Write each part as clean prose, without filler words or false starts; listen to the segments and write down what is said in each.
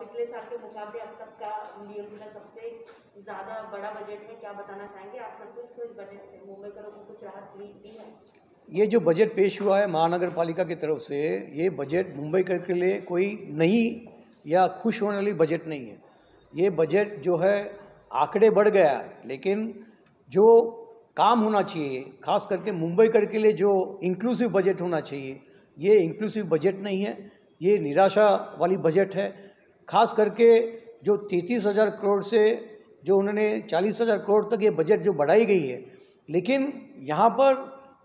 पिछले साल के मुकाबले अब तक का डीएमसी का सबसे ज़्यादा बड़ा बजट है, क्या बताना चाहेंगे? आप संतुष्ट हो इस बजट से? मुंबई करों को कुछ राहत दी है? ये जो बजट पेश हुआ है महानगर पालिका की तरफ से, ये बजट मुंबई के लिए कोई नई या खुश होने वाली बजट नहीं है। ये बजट जो है आंकड़े बढ़ गया है, लेकिन जो काम होना चाहिए, खास करके मुंबई के लिए जो इंक्लूसिव बजट होना चाहिए, ये इंक्लूसिव बजट नहीं है। ये निराशा वाली बजट है। खास करके जो 33,000 करोड़ से जो उन्होंने 40,000 करोड़ तक ये बजट जो बढ़ाई गई है, लेकिन यहाँ पर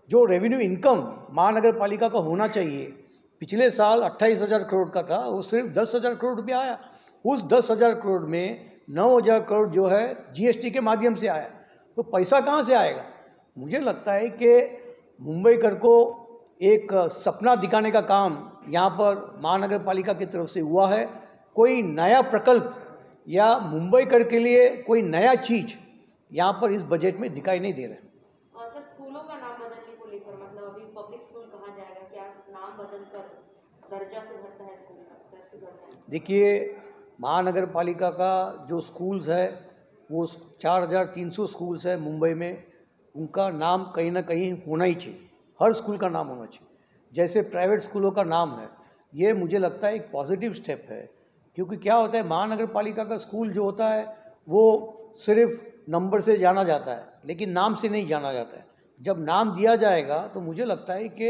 जो रेवेन्यू इनकम महानगर पालिका का होना चाहिए, पिछले साल 28,000 करोड़ का था, वो सिर्फ 10,000 करोड़ रुपया आया। उस 10,000 करोड़ में 9,000 करोड़ जो है जीएसटी के माध्यम से आया। तो पैसा कहाँ से आएगा? मुझे लगता है कि मुंबई कर को एक सपना दिखाने का काम यहाँ पर महानगर पालिका की तरफ से हुआ है। कोई नया प्रकल्प या मुंबई कर के लिए कोई नया चीज यहाँ पर इस बजट में दिखाई नहीं दे रहा है। और सर, स्कूलों का नाम बदलने को लेकर, मतलब अभी पब्लिक स्कूल कहा जाएगा, क्या नाम बदलकर दर्जा सुधरता है स्कूल का? देखिए, महानगर पालिका का जो स्कूल्स है वो 4,300 स्कूल्स है मुंबई में। उनका नाम कहीं ना कहीं होना ही चाहिए, हर स्कूल का नाम होना चाहिए। जैसे प्राइवेट स्कूलों का नाम है, ये मुझे लगता है एक पॉजिटिव स्टेप है। क्योंकि क्या होता है, महानगर पालिका का स्कूल जो होता है वो सिर्फ नंबर से जाना जाता है, लेकिन नाम से नहीं जाना जाता है। जब नाम दिया जाएगा तो मुझे लगता है कि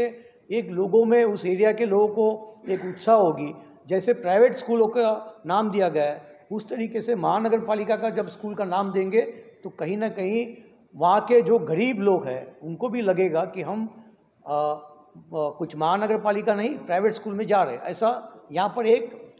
एक लोगों में, उस एरिया के लोगों को एक उत्साह होगी। जैसे प्राइवेट स्कूलों का नाम दिया गया है, उस तरीके से महानगर पालिका का जब स्कूल का नाम देंगे तो कहीं ना कहीं वहाँ के जो गरीब लोग हैं उनको भी लगेगा कि हम कुछ महानगर पालिका नहीं, प्राइवेट स्कूल में जा रहे हैं। ऐसा यहाँ पर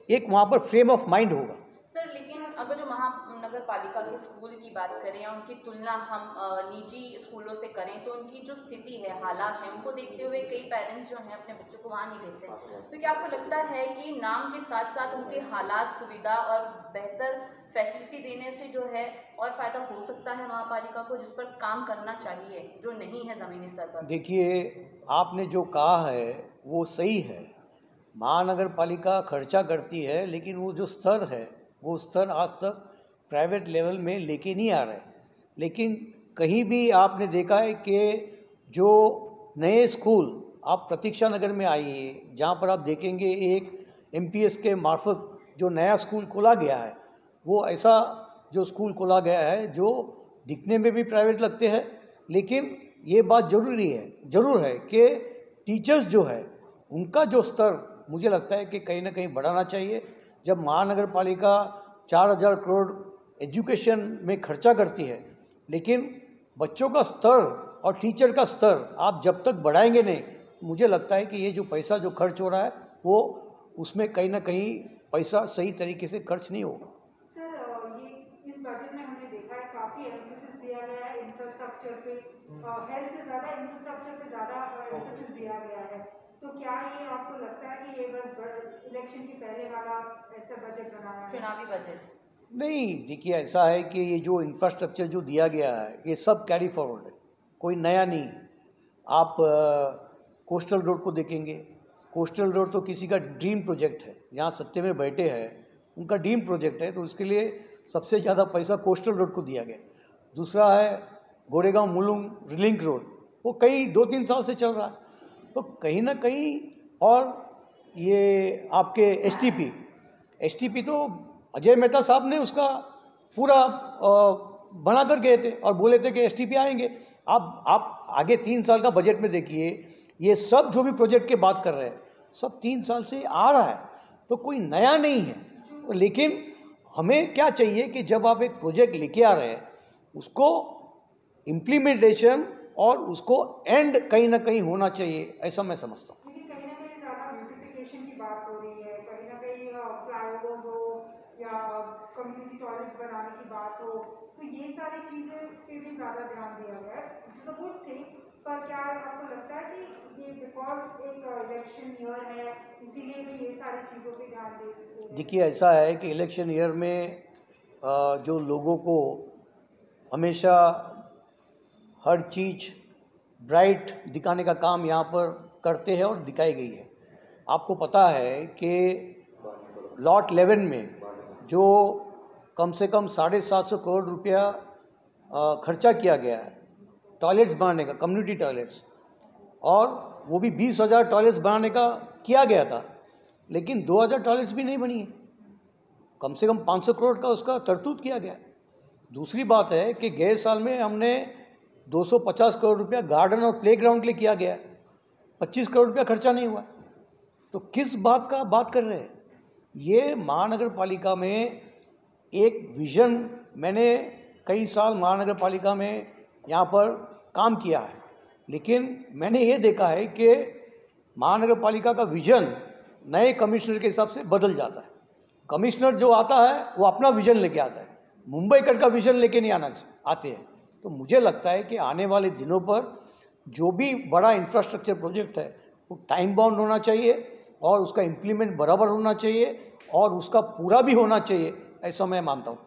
एक वहाँ पर फ्रेम ऑफ माइंड होगा। सर, लेकिन अगर जो महानगर पालिका के स्कूल की बात करें या उनकी तुलना हम निजी स्कूलों से करें, तो उनकी जो स्थिति है, हालात हैं, उनको देखते हुए कई पेरेंट्स जो हैं अपने बच्चों को वहाँ नहीं भेजते। तो क्या आपको लगता है कि नाम के साथ साथ उनके हालात, सुविधा और बेहतर फैसिलिटी देने से जो है और फ़ायदा हो सकता है महापालिका को, जिस पर काम करना चाहिए, जो नहीं है ज़मीनी स्तर पर? देखिए, आपने जो कहा है वो सही है। महानगर पालिका खर्चा करती है, लेकिन वो जो स्तर है वो स्तर आज तक प्राइवेट लेवल में लेके नहीं आ रहे। लेकिन कहीं भी आपने देखा है कि जो नए स्कूल, आप प्रतीक्षा नगर में आइए, जहाँ पर आप देखेंगे एक एमपीएस के मार्फत जो नया स्कूल खोला गया है, वो ऐसा जो स्कूल खोला गया है जो दिखने में भी प्राइवेट लगते हैं। लेकिन ये बात ज़रूर है कि टीचर्स जो है उनका जो स्तर मुझे लगता है कि कहीं ना कहीं बढ़ाना चाहिए। जब महानगर पालिका 4,000 करोड़ एजुकेशन में खर्चा करती है, लेकिन बच्चों का स्तर और टीचर का स्तर आप जब तक बढ़ाएंगे नहीं, मुझे लगता है कि ये जो पैसा जो खर्च हो रहा है वो उसमें कहीं ना कहीं पैसा सही तरीके से खर्च नहीं होगा। सर, ये इस बजट में हमने देखा है काफ़ी एम्फेसिस दिया गया है इंफ्रास्ट्रक्चर पे, हेल्थ से ज़्यादा इंफ्रास्ट्रक्चर पे ज़्यादा एम्फेसिस दिया गया है। तो क्या ये आपको लगता है कि ये बस इलेक्शन के पहले वाला ऐसा बजट बनाया है, चुनावी बजट? नहीं, देखिए, ऐसा है कि ये जो इंफ्रास्ट्रक्चर जो दिया गया है ये सब कैरी फॉरवर्ड है, कोई नया नहीं। आप कोस्टल रोड को देखेंगे, कोस्टल रोड तो किसी का ड्रीम प्रोजेक्ट है, जहाँ सत्ते में बैठे हैं उनका ड्रीम प्रोजेक्ट है, तो इसके लिए सबसे ज़्यादा पैसा कोस्टल रोड को दिया गया। दूसरा है गोरेगांव मुलुंग लिंक रोड, वो कई 2-3 साल से चल रहा है। तो कहीं ना कहीं, और ये आपके एसटीपी तो अजय मेहता साहब ने उसका पूरा बना कर गए थे और बोले थे कि एसटीपी आएंगे। अब आप आगे 3 साल का बजट में देखिए, ये सब जो भी प्रोजेक्ट की बात कर रहे हैं सब 3 साल से आ रहा है, तो कोई नया नहीं है। लेकिन हमें क्या चाहिए कि जब आप एक प्रोजेक्ट लेके आ रहे हैं, उसको इम्प्लीमेंटेशन और उसको एंड कहीं ना कहीं होना चाहिए, ऐसा मैं समझता हूँ। लेकिन कहीं ना कहीं ज़्यादा ब्यूटिफिकेशन की बात हो रही है, कहीं ना कहीं फ्लाईओवर्स हो या कम्युनिटी टॉयलेट्स बनाने की बात हो, तो ये सारी चीज़ें पे भी ज़्यादा ध्यान दिया गया है, इट्स अ गुड थिंग। पर क्या आपको लगता है कि ये बिकॉज एक इलेक्शन ईयर है इसीलिए भी ये सारी चीज़ों पे ध्यान दे? देखिए, ऐसा है कि इलेक्शन ईयर में जो लोगों को हमेशा हर चीज़ ब्राइट दिखाने का काम यहाँ पर करते हैं और दिखाई गई है। आपको पता है कि लॉट 11 में जो कम से कम 750 करोड़ रुपया खर्चा किया गया है टॉयलेट्स बनाने का, कम्युनिटी टॉयलेट्स, और वो भी 20,000 टॉयलेट्स बनाने का किया गया था, लेकिन 2,000 टॉयलेट्स भी नहीं बनी है। कम से कम 500 करोड़ का उसका तरतूत किया गया। दूसरी बात है कि गए साल में हमने 250 करोड़ रुपया गार्डन और प्लेग्राउंड के लिए किया गया, 25 करोड़ रुपया खर्चा नहीं हुआ। तो किस बात का बात कर रहे हैं? ये महानगर पालिका में एक विज़न, मैंने कई साल महानगर पालिका में यहाँ पर काम किया है, लेकिन मैंने ये देखा है कि महानगर पालिका का विज़न नए कमिश्नर के हिसाब से बदल जाता है। कमिश्नर जो आता है वो अपना विज़न लेके आता है, मुंबईकर का विज़न लेके नहीं आते हैं। तो मुझे लगता है कि आने वाले दिनों पर जो भी बड़ा इंफ्रास्ट्रक्चर प्रोजेक्ट है वो टाइम बाउंड होना चाहिए और उसका इम्प्लीमेंट बराबर होना चाहिए और उसका पूरा भी होना चाहिए, ऐसा मैं मानता हूँ।